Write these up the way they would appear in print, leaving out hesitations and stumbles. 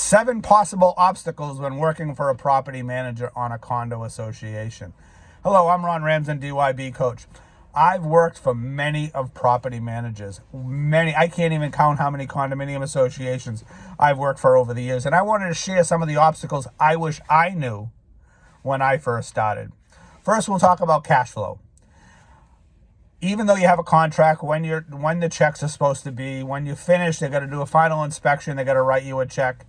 7 possible obstacles when working for a property manager on a condo association. Hello, I'm Ron Ramsden, DYB coach. I've worked for many of property managers. I can't even count how many condominium associations I've worked for over the years. And I wanted to share some of the obstacles I wish I knew when I first started. First, we'll talk about cash flow. Even though you have a contract, when the checks are supposed to be, when you finish, they got to do a final inspection, they got to write you a check.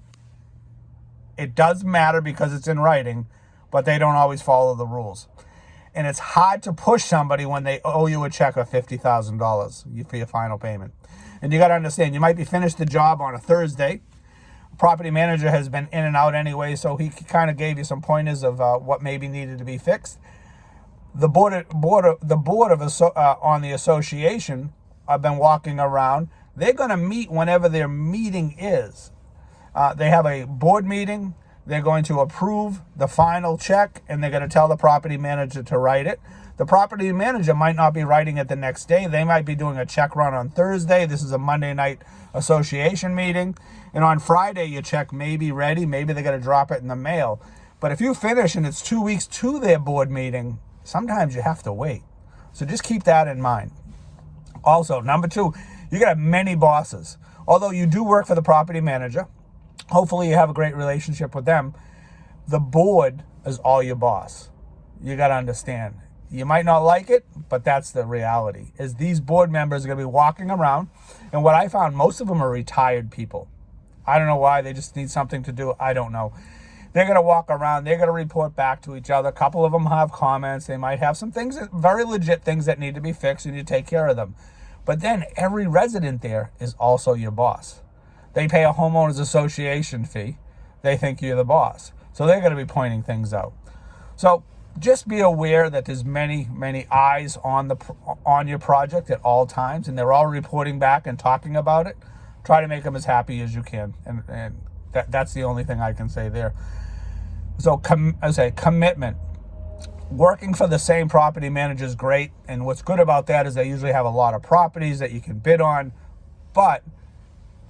It does matter because it's in writing, but they don't always follow the rules. And it's hard to push somebody when they owe you a check of $50,000 for your final payment. And you got to understand, you might be finished the job on a Thursday. Property manager has been in and out anyway, so he kind of gave you some pointers of what maybe needed to be fixed. The board on the association have been walking around. They're going to meet whenever their meeting is. They have a board meeting. They're going to approve the final check, and they're going to tell the property manager to write it. The property manager might not be writing it the next day. They might be doing a check run on Thursday. This is a Monday night association meeting. And on Friday, your check may be ready. Maybe they're going to drop it in the mail. But if you finish and it's 2 weeks to their board meeting, sometimes you have to wait. So just keep that in mind. Also, number 2, you got many bosses. Although you do work for the property manager, hopefully you have a great relationship with them. The board is all your boss. You got to understand. You might not like it, but that's the reality. Is these board members are going to be walking around, and what I found, most of them are retired people. I don't know why. They just need something to do. I don't know. They're going to walk around. They're going to report back to each other. A couple of them have comments. They might have some things, very legit things that need to be fixed, and you take care of them. But then every resident there is also your boss. They pay a homeowners association fee. They think you're the boss. So they're going to be pointing things out. So just be aware that there's many eyes on your project at all times, and they're all reporting back and talking about it. Try to make them as happy as you can, and that's the only thing I can say there. So commitment. Working for the same property manager is great, and what's good about that is they usually have a lot of properties that you can bid on, but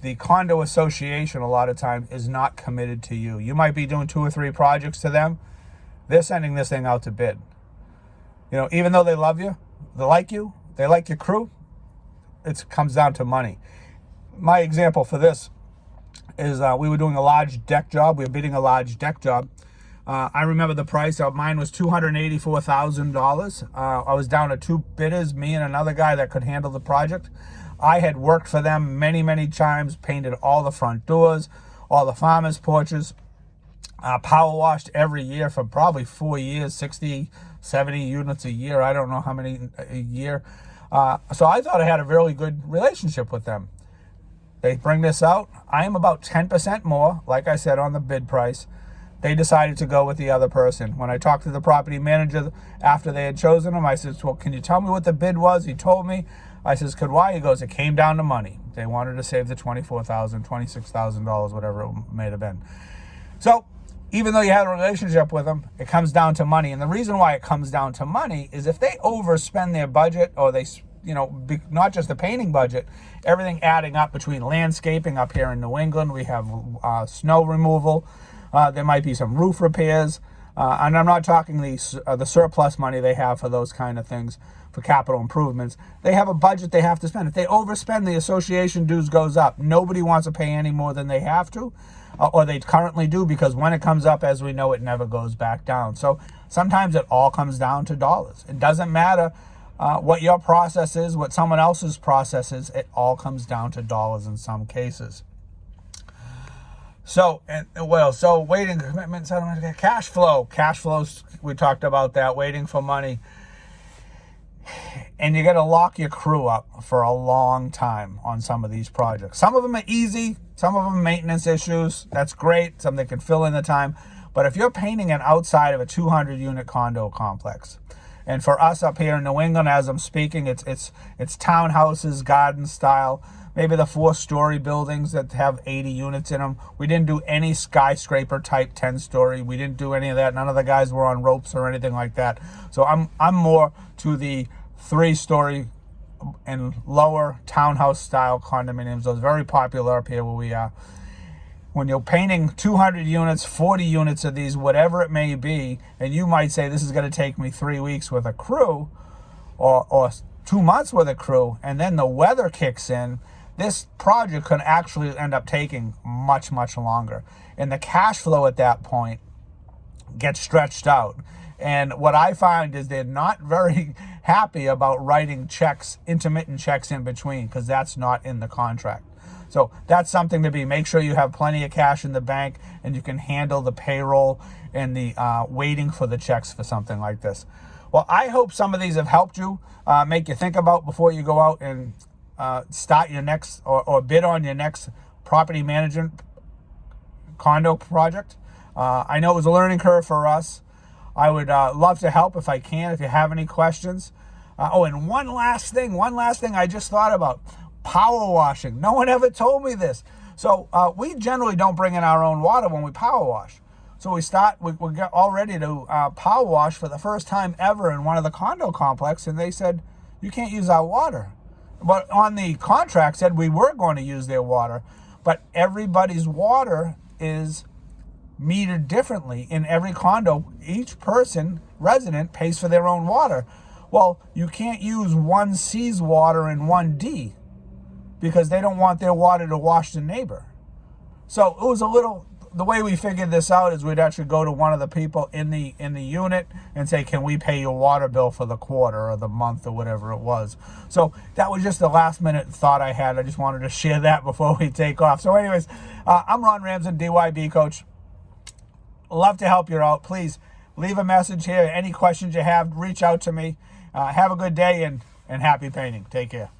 the condo association a lot of times is not committed to you. You might be doing 2 or 3 projects to them. They're sending this thing out to bid. Even though they love you, they like your crew, it comes down to money. My example for this is we were doing a large deck job. We were bidding a large deck job. I remember the price. Mine was $284,000. I was down to 2 bidders, me and another guy that could handle the project. I had worked for them many times, painted all the front doors, all the farmers' porches, power washed every year for probably 4 years, 60, 70 units a year. I don't know how many a year. So I thought I had a really good relationship with them. They bring this out. I am about 10% more, like I said, on the bid price. They decided to go with the other person. When I talked to the property manager after they had chosen him, I said, well, can you tell me what the bid was? He told me. I says, why? He goes, it came down to money. They wanted to save the $24,000, $26,000, whatever it may have been. So even though you had a relationship with them, it comes down to money. And the reason why it comes down to money is if they overspend their budget, or they, not just the painting budget, everything adding up between landscaping up here in New England, we have snow removal, there might be some roof repairs, and I'm not talking the surplus money they have for those kind of things, for capital improvements. They have a budget they have to spend. If they overspend, the association dues goes up. Nobody wants to pay any more than they have to, or they currently do, because when it comes up, as we know, it never goes back down. So sometimes it all comes down to dollars. It doesn't matter what your process is, what someone else's process is. It all comes down to dollars in some cases. So waiting commitments, cash flows, we talked about that, waiting for money. And you got to lock your crew up for a long time on some of these projects. Some of them are easy, some of them are maintenance issues. That's great, something can fill in the time. But if you're painting an outside of a 200-unit condo complex, and for us up here in New England, as I'm speaking, it's townhouses, garden style, maybe the 4-story buildings that have 80 units in them. We didn't do any skyscraper type 10-story. We didn't do any of that. None of the guys were on ropes or anything like that. So I'm more to the 3-story and lower townhouse style condominiums. Those are very popular up here where we are. when you're painting 200 units, 40 units of these, whatever it may be, and you might say, this is going to take me 3 weeks with a crew, or 2 months with a crew, and then the weather kicks in, this project could actually end up taking much, much longer. And the cash flow at that point gets stretched out. And what I find is they're not very happy about writing checks, intermittent checks in between, because that's not in the contract. So that's something to make sure you have plenty of cash in the bank and you can handle the payroll and the waiting for the checks for something like this. Well, I hope some of these have helped you, make you think about before you go out and start your next or bid on your next property management condo project. I know it was a learning curve for us. I would love to help if I can, if you have any questions. And one last thing I just thought about. Power washing. No one ever told me this. So we generally don't bring in our own water when we power wash. So we get all ready to power wash for the first time ever in one of the condo complex, and they said, you can't use our water. But on the contract said we were going to use their water, but everybody's water is metered differently in every condo. Each resident pays for their own water. Well, you can't use 1C's water and 1D because they don't want their water to wash the neighbor. So it was the way we figured this out is we'd actually go to one of the people in the unit and say, can we pay your water bill for the quarter or the month or whatever it was. So that was just the last minute thought I had. I just wanted to share that before we take off. So anyways, I'm Ron Ramsden, DYB coach. Love to help you out. Please leave a message here. Any questions you have, reach out to me. Have a good day and happy painting. Take care.